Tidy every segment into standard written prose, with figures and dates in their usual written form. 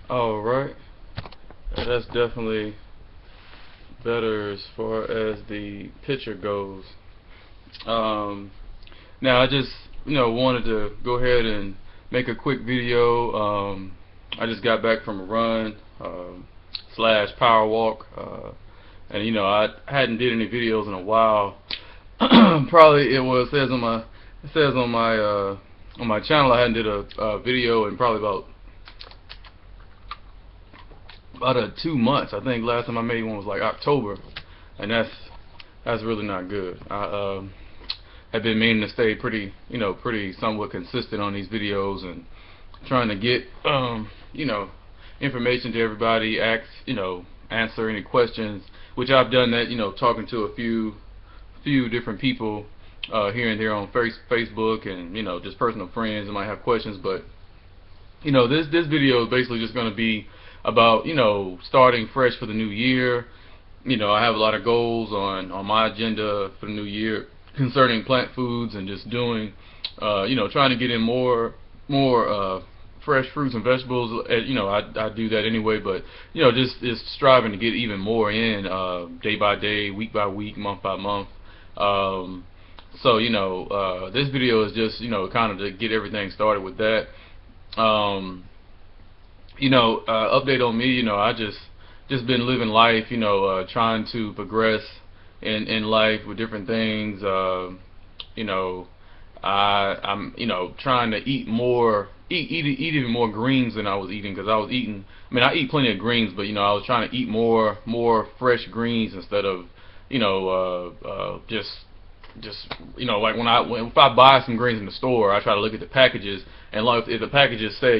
All right. That's definitely better as far as the picture goes. Um, Now I just wanted to go ahead and make a quick video. I just got back from a run slash power walk, and I hadn't did any videos in a while. Probably it says on my channel I hadn't did a video in probably about 2 months. I think last time I made one was like October, and that's really not good. I've been meaning to stay pretty somewhat consistent on these videos and trying to get information to everybody, answer any questions, which I've done that, talking to a few different people here and there on Facebook, and just personal friends that might have questions. But this video is basically just going to be about starting fresh for the new year. I have a lot of goals on my agenda for the new year concerning plant foods, and just doing trying to get in more fresh fruits and vegetables. I do that anyway, but just striving to get even more in day by day, week by week, month by month. So this video is just kind of to get everything started with that. Update on me. I just been living life, trying to progress in life with different things. I'm trying to eat even more greens than I was eating, because I eat plenty of greens, but I was trying to eat more fresh greens instead of just like if I buy some greens in the store, I try to look at the packages, and like if the packages say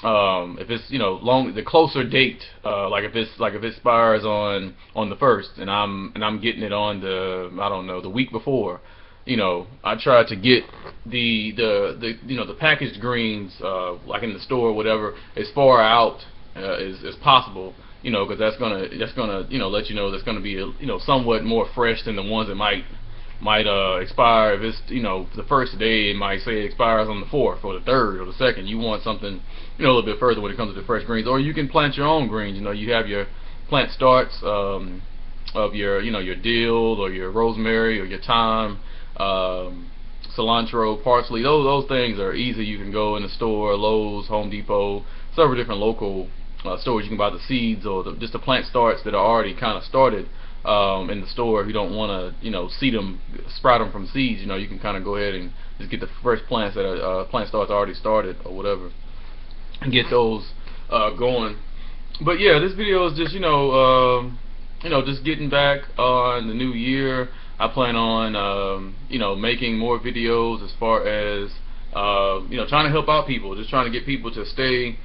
if it's the closer date, like if it expires on the 1st, and I'm getting it on the week before, I try to get the packaged greens, like in the store or whatever, as far out as possible, because that's gonna let that's gonna be somewhat more fresh than the ones that might expire. If it's the first day, it might say it expires on the 4th or the 3rd or the 2nd. You want something a little bit further when it comes to the fresh greens. Or you can plant your own greens. You have your plant starts of your dill or your rosemary or your thyme, cilantro, parsley. Those things are easy. You can go in the store, Lowe's, Home Depot, several different local stores. You can buy the seeds or just the plant starts that are already kind of started in the store. If you don't want to seed them, sprout them from seeds, you can kind of go ahead and just get the fresh plants that are plant starts already started or whatever, and get those going. But yeah, this video is just just getting back on the new year. I plan on making more videos as far as trying to help out people, just trying to get people to stay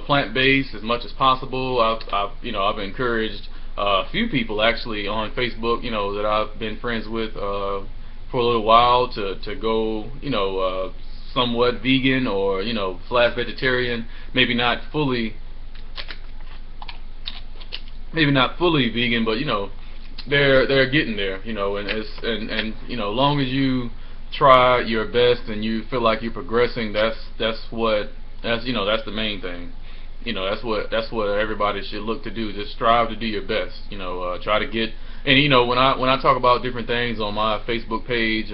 plant-based as much as possible. I've encouraged a few people actually on Facebook, that I've been friends with for a little while, to go, somewhat vegan or / vegetarian. Maybe not fully vegan, but they're getting there, and long as you try your best and you feel like you're progressing, that's the main thing. That's what everybody should look to do. Just strive to do your best. Try to get, and when I talk about different things on my Facebook page,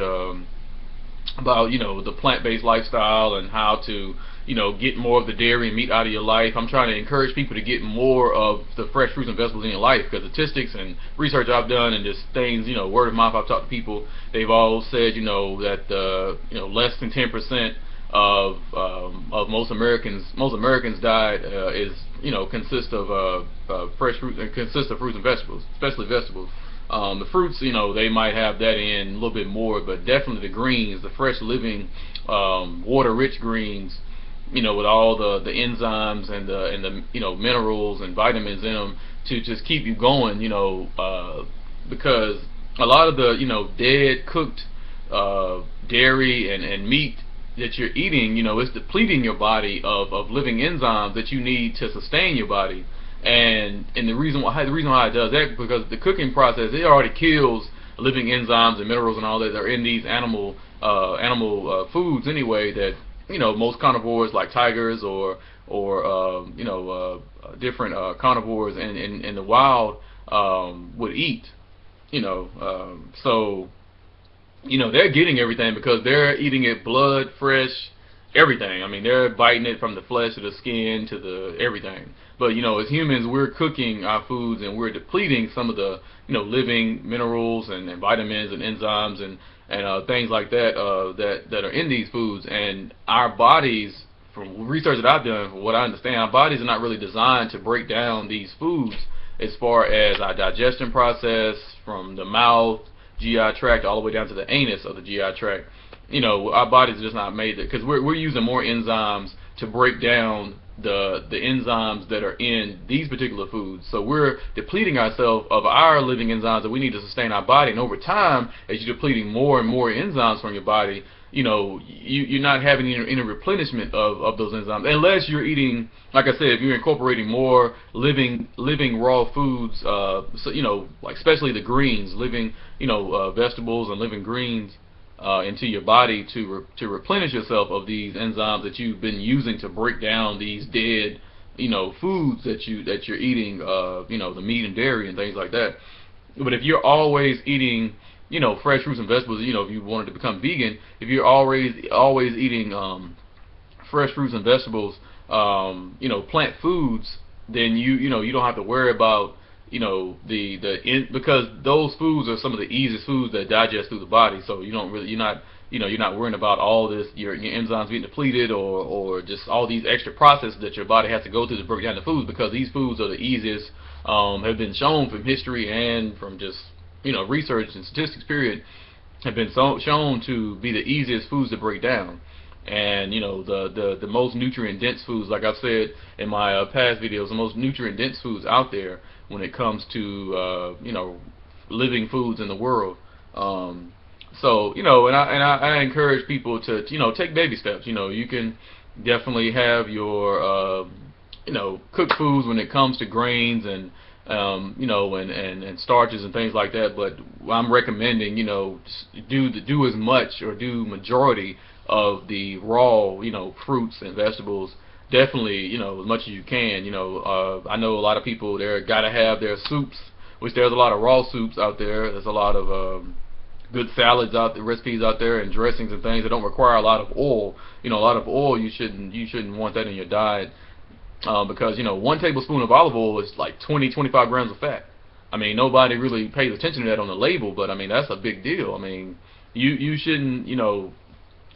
about the plant-based lifestyle and how to get more of the dairy and meat out of your life, I'm trying to encourage people to get more of the fresh fruits and vegetables in your life, because statistics and research I've done and just things, word of mouth, I've talked to people, they've all said that less than 10% of most Americans' diet consists of fresh fruit, and consists of fruits and vegetables, especially vegetables. The fruits, they might have that in a little bit more, but definitely the greens, the fresh living, water-rich greens, with all the enzymes and the minerals and vitamins in them to just keep you going, because a lot of the dead cooked dairy and meat that you're eating, it's depleting your body of living enzymes that you need to sustain your body. And the reason why it does that, because the cooking process, it already kills living enzymes and minerals and all that are in these animal foods anyway, that most carnivores like tigers or different carnivores in the wild would eat. So they're getting everything because they're eating it blood fresh, everything. I mean, they're biting it from the flesh to the skin to the everything. But as humans, we're cooking our foods and we're depleting some of the living minerals and vitamins and enzymes and things like that that are in these foods. And our bodies, from research that I've done, from what I understand, our bodies are not really designed to break down these foods as far as our digestion process from the mouth, GI tract, all the way down to the anus of the GI tract. Our bodies are just not made it, because we're using more enzymes to break down the enzymes that are in these particular foods. So we're depleting ourselves of our living enzymes that we need to sustain our body. And over time, as you're depleting more and more enzymes from your body, you're not having any replenishment of those enzymes, unless you're eating, like I said, if you're incorporating more living raw foods, like especially the greens, living vegetables and living greens into your body to replenish yourself of these enzymes that you've been using to break down these dead foods that you're eating, the meat and dairy and things like that. But if you're always eating fresh fruits and vegetables, if you wanted to become vegan, if you're always eating fresh fruits and vegetables, plant foods, then you don't have to worry about because those foods are some of the easiest foods that digest through the body. So you're not worrying about all this, your enzymes being depleted or just all these extra processes that your body has to go through to break down the foods, because these foods are the easiest, have been shown from history and from just research and statistics period, have been shown to be the easiest foods to break down. And the most nutrient dense foods, like I've said in my past videos, the most nutrient dense foods out there when it comes to living foods in the world. So and I encourage people to take baby steps. You can definitely have your cooked foods when it comes to grains and and starches and things like that. But I'm recommending do as much or do majority of the raw fruits and vegetables. Definitely as much as you can. I know a lot of people gotta have their soups, which there's a lot of raw soups out there. There's a lot of good salads out there, recipes out there, and dressings and things that don't require a lot of oil. A lot of oil, you shouldn't want that in your diet. Because 1 tablespoon of olive oil is like 25 grams of fat. I mean, nobody really pays attention to that on the label, but I mean, that's a big deal. I mean, you shouldn't,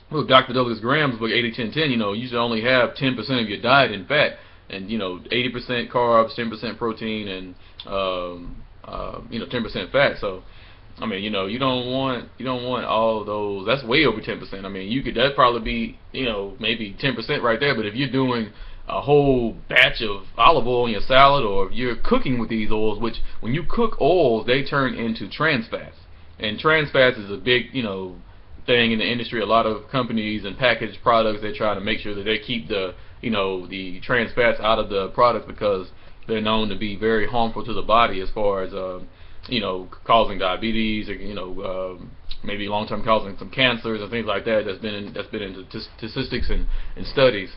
look, Dr. Douglas Graham's book 80-10-10, you should only have 10% of your diet in fat, and 80% carbs, 10% protein, and 10% fat. So I mean, you don't want all of those. That's way over 10%. I mean, that'd probably be maybe 10% right there. But if you're doing a whole batch of olive oil in your salad, or if you're cooking with these oils, which when you cook oils, they turn into trans fats, and trans fats is a big thing in the industry. A lot of companies and packaged products, they try to make sure that they keep the the trans fats out of the products, because they're known to be very harmful to the body as far as causing diabetes, or maybe long-term causing some cancers and things like that. That's been in statistics and studies.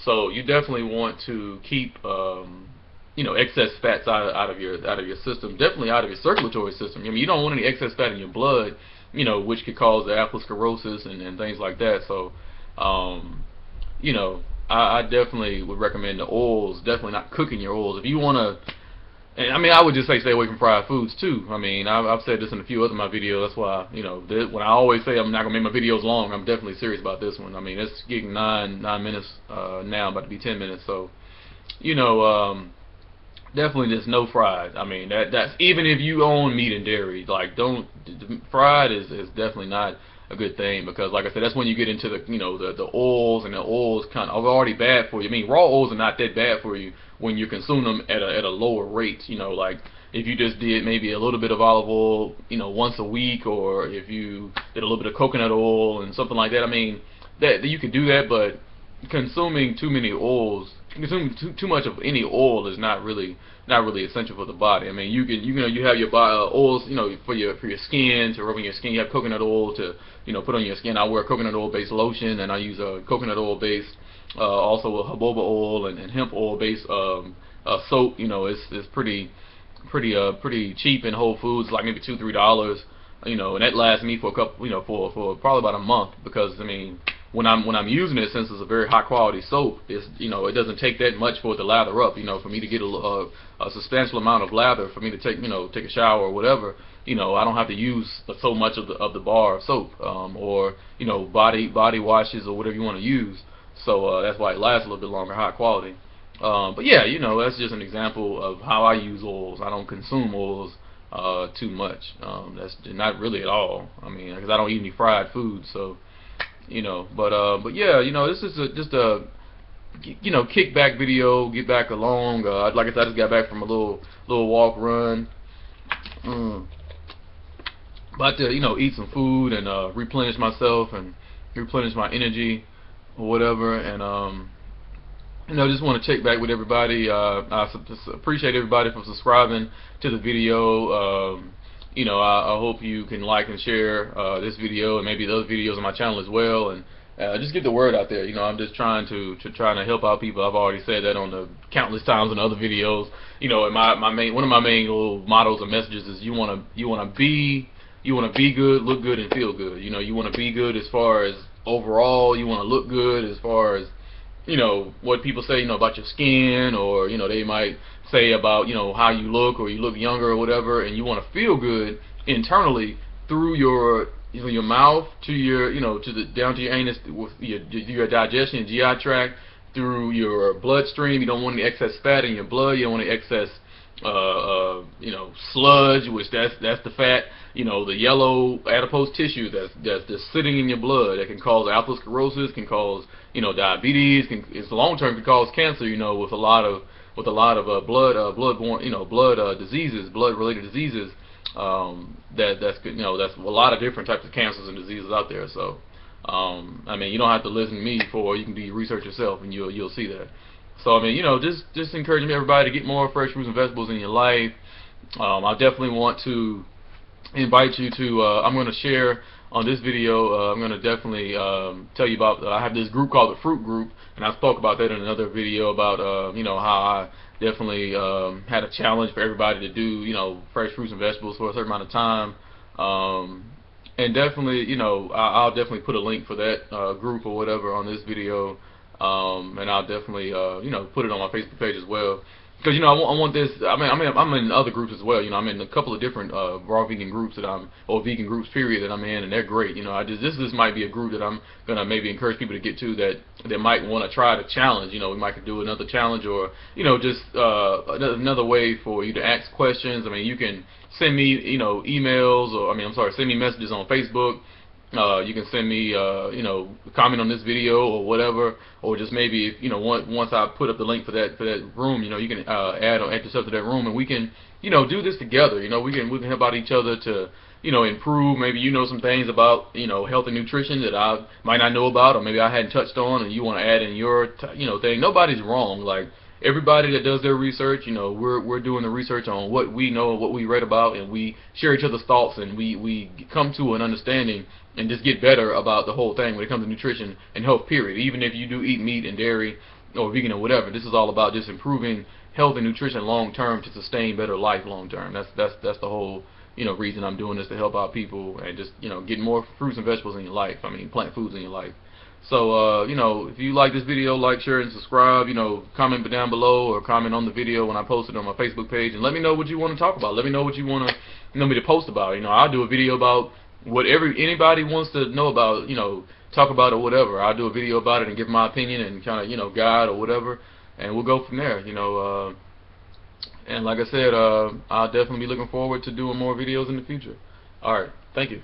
So you definitely want to keep excess fats out of your system, definitely out of your circulatory system. I mean, you don't want any excess fat in your blood, which could cause atherosclerosis and things like that. So I definitely would recommend the oils. Definitely not cooking your oils. If you want to, and I mean, I would just say stay away from fried foods too. I mean, I've said this in a few other of my videos. That's why, when I always say I'm not gonna make my videos long, I'm definitely serious about this one. I mean, it's getting 9 minutes now, about to be 10 minutes. So, definitely just no fried. I mean, that's even if you own meat and dairy. Like, fried is definitely not a good thing, because like I said, that's when you get into the oils, and the oils kind of are already bad for you. I mean, raw oils are not that bad for you when you consume them at a lower rate. Like if you just did maybe a little bit of olive oil once a week, or if you did a little bit of coconut oil and something like that. I mean, that you can do that, but consuming too many oils consuming too much of any oil is not really essential for the body. I mean, you have your oils, for your skin, to rub on your skin. You have coconut oil to put on your skin. I wear coconut oil based lotion, and I use a coconut oil based also a jojoba oil and hemp oil based soap. It's pretty cheap in Whole Foods, like maybe $2-3. And that lasts me for a couple, for probably about a month, because I mean, when I'm using it, since it's a very high quality soap, it doesn't take that much for it to lather up. For me to get a substantial amount of lather, for me to take a shower or whatever, I don't have to use so much of the bar of soap, or body washes or whatever you want to use. So that's why it lasts a little bit longer, high quality. But yeah, that's just an example of how I use oils. I don't consume oils too much. That's not really at all. I mean, because I don't eat any fried food, so but yeah, this is just a kickback video, get back along. Like I said, I just got back from a little walk run. About to eat some food and replenish myself and replenish my energy or whatever, and just want to check back with everybody. I appreciate everybody for subscribing to the video. I hope you can like and share this video and maybe the other videos on my channel as well, and just get the word out there. I'm just trying to help out people. I've already said that on the countless times in other videos. And one of my main little mottos and messages is you want to be good, look good, and feel good. You want to be good as far as overall. You want to look good as far as what people say about your skin, or they might say about how you look, or you look younger or whatever, and you want to feel good internally through your mouth to your down to your anus, with your digestion, GI tract, through your bloodstream. You don't want any excess fat in your blood. You don't want any excess sludge, which that's the fat, the yellow adipose tissue that's just sitting in your blood, that can cause atherosclerosis, can cause diabetes, it's long term can cause cancer, with a lot of bloodborne blood diseases, blood related diseases. That's a lot of different types of cancers and diseases out there. So I mean, you don't have to listen to me, you can do your research yourself, and you'll see that. So I mean, just encouraging everybody to get more fresh fruits and vegetables in your life. I definitely want to invite you to, I'm going to share on this video, I'm going to definitely tell you about, I have this group called the Fruit Group, and I spoke about that in another video about, how I definitely had a challenge for everybody to do, fresh fruits and vegetables for a certain amount of time. And definitely, I'll definitely put a link for that group or whatever on this video. And I'll definitely, put it on my Facebook page as well. Because, I want this, I'm in other groups as well. I'm in a couple of different raw vegan groups or vegan groups, period, that I'm in, and they're great. This might be a group that I'm going to maybe encourage people to get to that might want to try the challenge. We might do another challenge, or, just another way for you to ask questions. I mean, you can send me, emails, or, send me messages on Facebook. You can send me, comment on this video or whatever, or just maybe, once I put up the link for that room, you can add yourself to that room, and we can, do this together. We can help out each other to, improve. Maybe some things about, health and nutrition that I might not know about, or maybe I hadn't touched on, and you want to add in your, thing. Nobody's wrong. Like, everybody that does their research, we're doing the research on what we know, what we read about, and we share each other's thoughts, and we come to an understanding and just get better about the whole thing when it comes to nutrition and health, period. Even if you do eat meat and dairy or vegan or whatever, this is all about just improving health and nutrition long term to sustain better life long term. That's the whole reason I'm doing this, to help out people and just get more fruits and vegetables in your life. Plant foods in your life. So if you like this video, like, share, and subscribe. Comment down below, or comment on the video when I post it on my Facebook page, and let me know what you want to talk about. Let me know what you want me to post about. I'll do a video about whatever anybody wants to know about, talk about, or whatever. I'll do a video about it and give my opinion and kind of, guide or whatever, and we'll go from there. And like I said, I'll definitely be looking forward to doing more videos in the future. Alright, thank you.